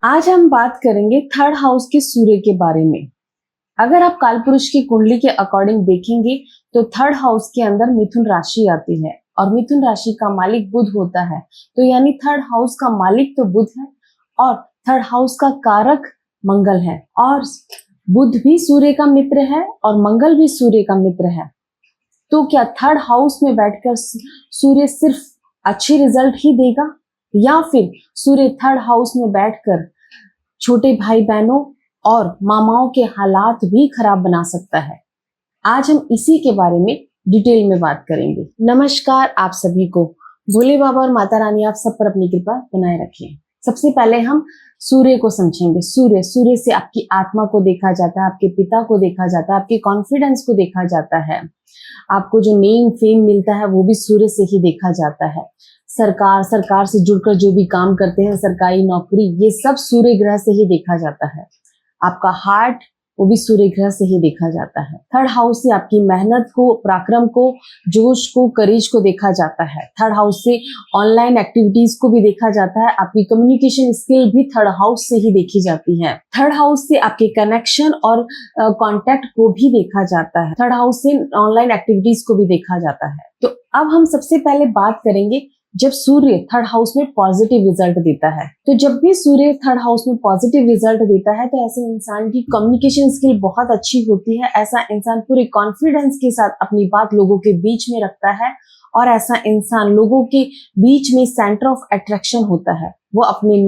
आज हम बात करेंगे थर्ड हाउस के सूर्य के बारे में। अगर आप कालपुरुष की कुंडली के अकॉर्डिंग देखेंगे तो थर्ड हाउस के अंदर मिथुन राशि आती है और मिथुन राशि का मालिक बुध होता है। तो यानी थर्ड हाउस का मालिक तो बुध है और थर्ड हाउस का कारक मंगल है और बुध भी सूर्य का मित्र है और मंगल भी सूर्य का मित्र है। तो क्या थर्ड हाउस में बैठकर सूर्य सिर्फ अच्छे रिजल्ट ही देगा या फिर सूर्य थर्ड हाउस में बैठकर छोटे भाई बहनों और मामाओं के हालात भी खराब बना सकता है? आज हम इसी के बारे में डिटेल में बात करेंगे। नमस्कार आप सभी को, भोले बाबा और माता रानी आप सब पर अपनी कृपा बनाए रखें। सबसे पहले हम सूर्य को समझेंगे। सूर्य से आपकी आत्मा को देखा जाता है, आपके पिता को देखा जाता है, आपके कॉन्फिडेंस को देखा जाता है, आपको जो नेम फेम मिलता है वो भी सूर्य से ही देखा जाता है। सरकार से जुड़कर जो भी काम करते हैं, सरकारी नौकरी, ये सब सूर्य ग्रह से ही देखा जाता है। आपका हार्ट वो भी सूर्य ग्रह से ही देखा जाता है। थर्ड हाउस से आपकी मेहनत को, पराक्रम को, जोश को, करेज को देखा जाता है। थर्ड हाउस से ऑनलाइन एक्टिविटीज को भी देखा जाता है। आपकी कम्युनिकेशन स्किल भी थर्ड हाउस से ही देखी जाती है। थर्ड हाउस से आपके कनेक्शन और कांटेक्ट को भी देखा जाता है। थर्ड हाउस से ऑनलाइन एक्टिविटीज को भी देखा जाता है। तो अब हम सबसे पहले बात करेंगे जब सूर्य थर्ड हाउस में पॉजिटिव रिजल्ट देता है। तो जब भी सूर्य थर्ड हाउस में पॉजिटिव रिजल्ट देता है तो ऐसे इंसान की कम्युनिकेशन स्किल बहुत अच्छी होती है। ऐसा इंसान पूरे कॉन्फिडेंस के साथ अपनी बात लोगों के बीच में रखता है और ऐसा इंसान लोगों के बीच में सेंटर ऑफ अट्रैक्शन होता है। वो अपने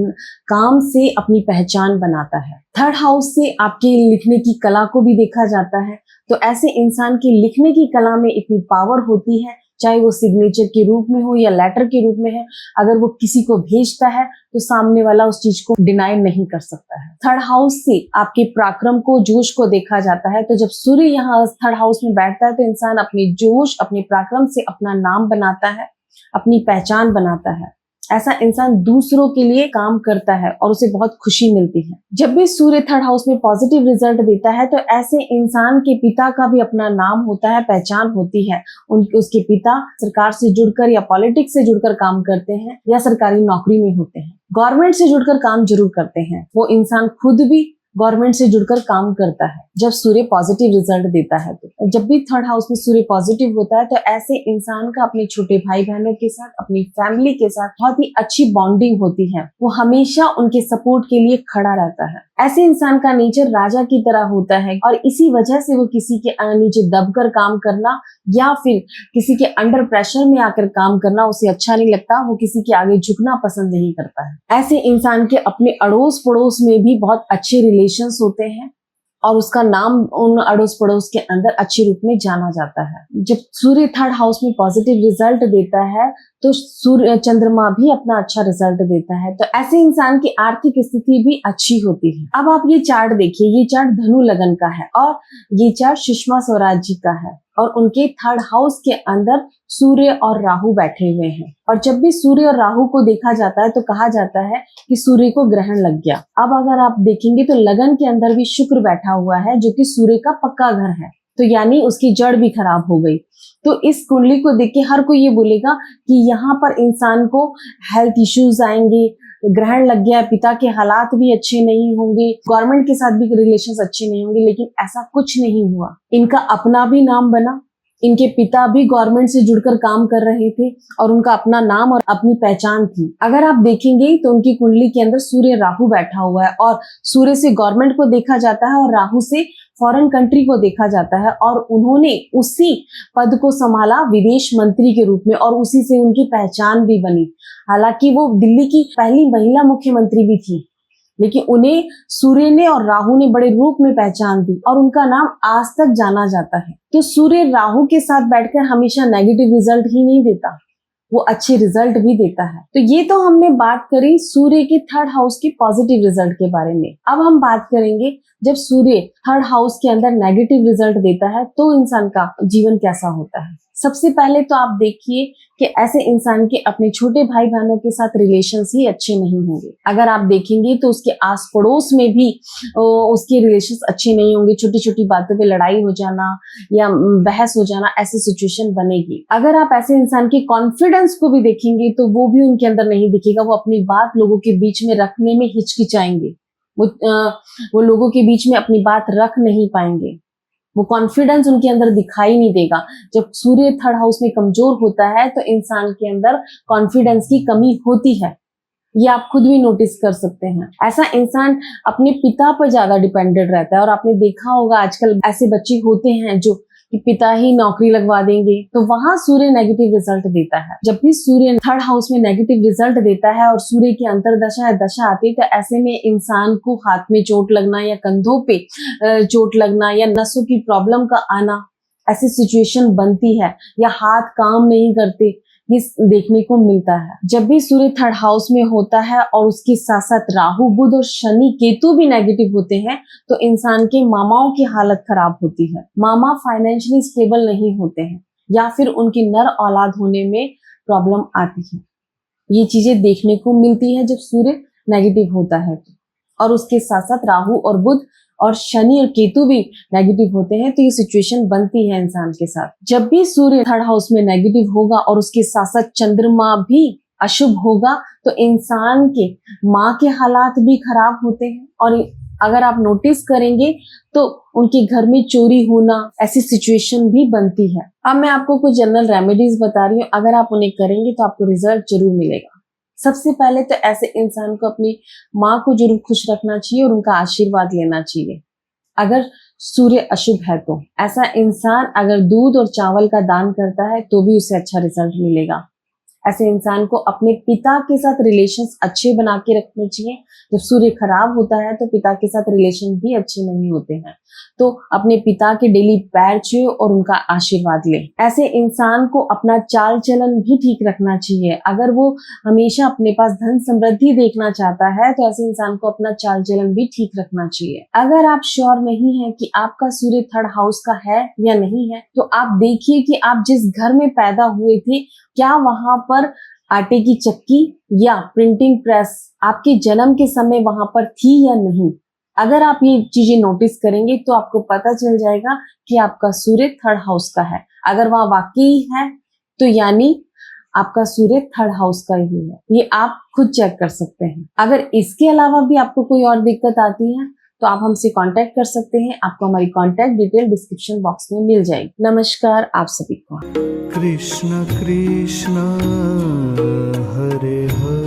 काम से अपनी पहचान बनाता है। थर्ड हाउस से आपके लिखने की कला को भी देखा जाता है। तो ऐसे इंसान की लिखने की कला में इतनी पावर होती है, चाहे वो सिग्नेचर के रूप में हो या लेटर के रूप में है, अगर वो किसी को भेजता है तो सामने वाला उस चीज को डिनाई नहीं कर सकता है। थर्ड हाउस से आपके पराक्रम को, जोश को देखा जाता है। तो जब सूर्य यहाँ थर्ड हाउस में बैठता है तो इंसान अपने जोश, अपने पराक्रम से अपना नाम बनाता है, अपनी पहचान बनाता है। ऐसा इंसान दूसरों के लिए काम करता है और उसे बहुत खुशी मिलती है। जब भी सूर्य थर्ड हाउस में पॉजिटिव रिजल्ट देता है तो ऐसे इंसान के पिता का भी अपना नाम होता है, पहचान होती है। उसके पिता सरकार से जुड़कर या पॉलिटिक्स से जुड़कर काम करते हैं या सरकारी नौकरी में होते हैं, गवर्नमेंट से जुड़कर काम जरूर करते हैं। वो इंसान खुद भी गवर्नमेंट से जुड़कर काम करता है जब सूर्य पॉजिटिव रिजल्ट देता है। तो जब भी थर्ड हाउस में सूर्य पॉजिटिव होता है तो ऐसे इंसान का अपने छोटे भाई बहनों के साथ, अपनी फैमिली के साथ बहुत ही अच्छी बॉन्डिंग होती है। वो हमेशा उनके सपोर्ट के लिए खड़ा रहता है। ऐसे इंसान का नेचर राजा की तरह होता है और इसी वजह से वो किसी के नीचे दबकर काम करना या फिर किसी के अंडर प्रेशर में आकर काम करना उसे अच्छा नहीं लगता। वो किसी के आगे झुकना पसंद नहीं करता है। ऐसे इंसान के अपने अड़ोस पड़ोस में भी बहुत अच्छे रिलेशंस होते हैं और उसका नाम उन अड़ोस पड़ोस के अंदर अच्छे रूप में जाना जाता है। जब सूर्य थर्ड हाउस में पॉजिटिव रिजल्ट देता है तो सूर्य चंद्रमा भी अपना अच्छा रिजल्ट देता है। तो ऐसे इंसान की आर्थिक स्थिति भी अच्छी होती है। अब आप ये चार्ट देखिए, ये चार्ट धनु लगन का है और ये चार्ट सुषमा स्वराज जी का है और उनके थर्ड हाउस के अंदर सूर्य और राहु बैठे हुए हैं। और जब भी सूर्य और राहु को देखा जाता है तो कहा जाता है कि सूर्य को ग्रहण लग गया। अब अगर आप देखेंगे तो लगन के अंदर भी शुक्र बैठा हुआ है जो कि सूर्य का पक्का घर है, तो यानी उसकी जड़ भी खराब हो गई। तो इस कुंडली को देख के हर कोई ये बोलेगा कि यहाँ पर इंसान को हेल्थ इश्यूज आएंगे, ग्रहण लग गया, पिता के हालात भी अच्छे नहीं होंगे, गवर्नमेंट के साथ भी रिलेशंस अच्छे नहीं होंगे। लेकिन ऐसा कुछ नहीं हुआ। इनका अपना भी नाम बना, इनके पिता भी गवर्नमेंट से जुड़कर काम कर रहे थे और उनका अपना नाम और अपनी पहचान थी। अगर आप देखेंगे तो उनकी कुंडली के अंदर सूर्य राहु बैठा हुआ है और सूर्य से गवर्नमेंट को देखा जाता है और राहु से फॉरेन कंट्री को देखा जाता है और उन्होंने उसी पद को संभाला विदेश मंत्री के रूप में और उसी से उनकी पहचान भी बनी। हालांकि वो दिल्ली की पहली महिला मुख्यमंत्री भी थी, लेकिन उन्हें सूर्य ने और राहु ने बड़े रूप में पहचान दी और उनका नाम आज तक जाना जाता है। तो सूर्य राहु के साथ बैठकर हमेशा नेगेटिव रिजल्ट ही नहीं देता, वो अच्छे रिजल्ट भी देता है। तो ये तो हमने बात करी सूर्य के थर्ड हाउस के पॉजिटिव रिजल्ट के बारे में। अब हम बात करेंगे जब सूर्य थर्ड हाउस के अंदर नेगेटिव रिजल्ट देता है तो इंसान का जीवन कैसा होता है। सबसे पहले तो आप देखिए कि ऐसे इंसान के अपने छोटे भाई बहनों के साथ रिलेशंस ही अच्छे नहीं होंगे। अगर आप देखेंगे तो उसके आस पड़ोस में भी उसके रिलेशंस अच्छे नहीं होंगे। छोटी छोटी बातों पे लड़ाई हो जाना या बहस हो जाना, ऐसी सिचुएशन बनेगी। अगर आप ऐसे इंसान के कॉन्फिडेंस को भी देखेंगे तो वो भी उनके अंदर नहीं दिखेगा। वो अपनी बात लोगों के बीच में रखने में हिचकिचाएंगे। वो लोगों के बीच में अपनी बात रख नहीं पाएंगे। वो कॉन्फिडेंस उनके अंदर दिखाई नहीं देगा। जब सूर्य थर्ड हाउस में कमजोर होता है तो इंसान के अंदर कॉन्फिडेंस की कमी होती है। ये आप खुद भी नोटिस कर सकते हैं। ऐसा इंसान अपने पिता पर ज्यादा डिपेंडेंट रहता है और आपने देखा होगा आजकल ऐसे बच्चे होते हैं जो कि पिता ही नौकरी लगवा देंगे, तो वहां सूर्य नेगेटिव रिजल्ट देता है। जब भी सूर्य थर्ड हाउस में नेगेटिव रिजल्ट देता है और सूर्य की अंतरदशा या दशा आती है तो ऐसे में इंसान को हाथ में चोट लगना या कंधों पे चोट लगना या नसों की प्रॉब्लम का आना, ऐसी सिचुएशन बनती है। या हाथ काम नहीं करते, ये देखने को मिलता है। जब भी सूर्य थर्ड हाउस में होता है और उसके साथ साथ राहु, बुध और शनि, केतु भी नेगेटिव होते हैं तो इंसान के मामाओं की हालत खराब होती है। मामा फाइनेंशियली स्टेबल नहीं होते हैं या फिर उनकी नर औलाद होने में प्रॉब्लम आती है। ये चीजें देखने को मिलती है जब सूर्य नेगेटिव होता है। और उसके साथ साथ राहु और बुध और शनि और केतु भी नेगेटिव होते हैं तो ये सिचुएशन बनती है इंसान के साथ। जब भी सूर्य थर्ड हाउस में नेगेटिव होगा और उसके साथ साथ चंद्रमा भी अशुभ होगा तो इंसान के माँ के हालात भी खराब होते हैं। और अगर आप नोटिस करेंगे तो उनके घर में चोरी होना, ऐसी सिचुएशन भी बनती है। अब मैं आपको कुछ जनरल रेमेडीज बता रही हूँ, अगर आप उन्हें करेंगे तो आपको रिजल्ट जरूर मिलेगा। सबसे पहले तो ऐसे इंसान को अपनी माँ को जरूर खुश रखना चाहिए और उनका आशीर्वाद लेना चाहिए। अगर सूर्य अशुभ है तो ऐसा इंसान अगर दूध और चावल का दान करता है तो भी उसे अच्छा रिजल्ट मिलेगा। ऐसे इंसान को अपने पिता के साथ रिलेशंस अच्छे बना के रखने चाहिए। जब सूर्य खराब होता है तो पिता के साथ रिलेशन भी अच्छे नहीं होते हैं, तो अपने पिता के डेली पैर छुए और उनका आशीर्वाद ले। ऐसे इंसान को अपना चाल चलन भी ठीक रखना चाहिए। अगर वो हमेशा अपने पास धन समृद्धि देखना चाहता है तो ऐसे इंसान को अपना चाल चलन भी ठीक रखना चाहिए। अगर आप श्योर नहीं है कि आपका सूर्य थर्ड हाउस का है या नहीं है तो आप देखिए कि आप जिस घर में पैदा हुए थे क्या वहां पर आटे की चक्की या प्रिंटिंग प्रेस आपके जन्म के समय वहां पर थी या नहीं। अगर आप ये चीजें नोटिस करेंगे तो आपको पता चल जाएगा कि आपका सूर्य थर्ड हाउस का है। अगर वहां वाकई है तो यानी आपका सूर्य थर्ड हाउस का ही है। ये आप खुद चेक कर सकते हैं। अगर इसके अलावा भी आपको कोई और दिक्कत आती है तो आप हमसे कांटेक्ट कर सकते हैं। आपको हमारी कांटेक्ट डिटेल डिस्क्रिप्शन बॉक्स में मिल जाएगी। नमस्कार आप सभी को। कृष्ण कृष्ण हरे हरे।